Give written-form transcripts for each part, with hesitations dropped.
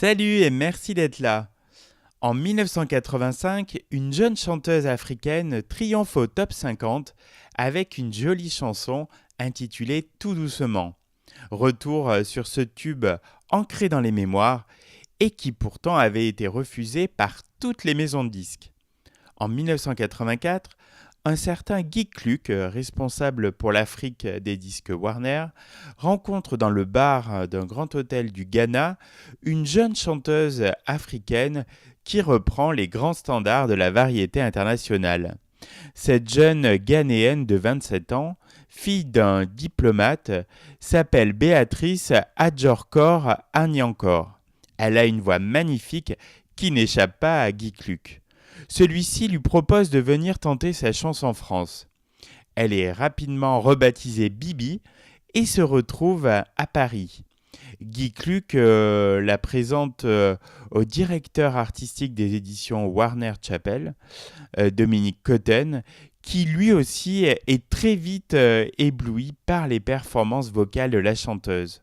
Salut et merci d'être là. En 1985, une jeune chanteuse africaine triomphe au top 50 avec une jolie chanson intitulée Tout doucement. Retour sur ce tube ancré dans les mémoires et qui pourtant avait été refusé par toutes les maisons de disques. En 1984, un certain Guy Cluck, responsable pour l'Afrique des disques Warner, rencontre dans le bar d'un grand hôtel du Ghana une jeune chanteuse africaine qui reprend les grands standards de la variété internationale. Cette jeune Ghanéenne de 27 ans, fille d'un diplomate, s'appelle Béatrice Adjorkor Anyankor. Elle a une voix magnifique qui n'échappe pas à Guy Cluck. Celui-ci lui propose de venir tenter sa chance en France. Elle est rapidement rebaptisée Bibi et se retrouve à Paris. Guy Cluck la présente au directeur artistique des éditions Warner Chappell, Dominique Cotten, qui lui aussi est très vite ébloui par les performances vocales de la chanteuse.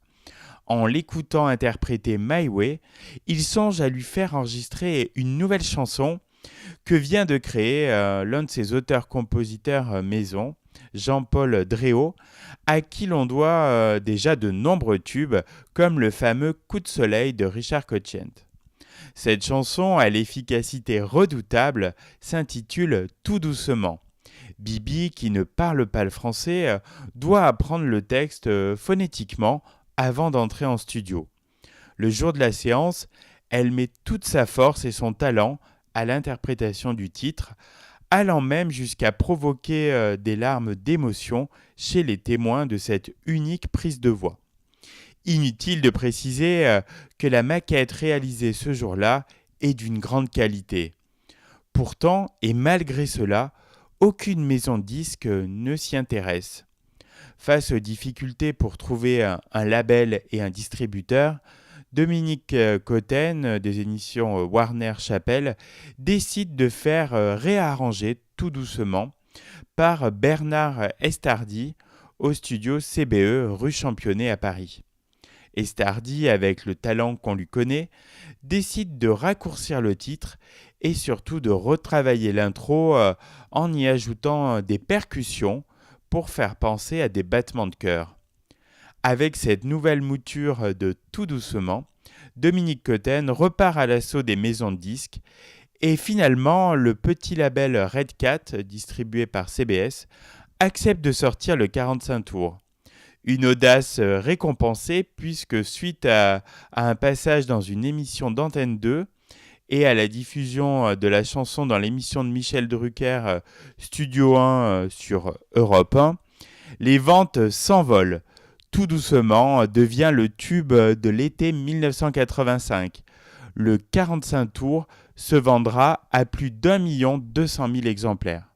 En l'écoutant interpréter My Way, il songe à lui faire enregistrer une nouvelle chanson que vient de créer l'un de ses auteurs-compositeurs maison, Jean-Paul Dréau, à qui l'on doit déjà de nombreux tubes, comme le fameux Coup de soleil de Richard Cochent. Cette chanson, à l'efficacité redoutable, s'intitule Tout doucement. Bibi, qui ne parle pas le français, doit apprendre le texte phonétiquement avant d'entrer en studio. Le jour de la séance, elle met toute sa force et son talent à l'interprétation du titre, allant même jusqu'à provoquer des larmes d'émotion chez les témoins de cette unique prise de voix. Inutile de préciser que la maquette réalisée ce jour-là est d'une grande qualité. Pourtant, et malgré cela, aucune maison de disques ne s'y intéresse. Face aux difficultés pour trouver un label et un distributeur, Dominique Cotten, des éditions Warner Chappell, décide de faire réarranger Tout doucement par Bernard Estardi au studio CBE rue Championnet à Paris. Estardi, avec le talent qu'on lui connaît, décide de raccourcir le titre et surtout de retravailler l'intro en y ajoutant des percussions pour faire penser à des battements de cœur. Avec cette nouvelle mouture de Tout doucement, Dominique Cotten repart à l'assaut des maisons de disques et finalement le petit label Red Cat, distribué par CBS, accepte de sortir le 45 tours. Une audace récompensée puisque suite à un passage dans une émission d'Antenne 2 et à la diffusion de la chanson dans l'émission de Michel Drucker Studio 1 sur Europe 1, les ventes s'envolent. Tout doucement devient le tube de l'été 1985. Le 45 tours se vendra à plus d'1 200 000 exemplaires.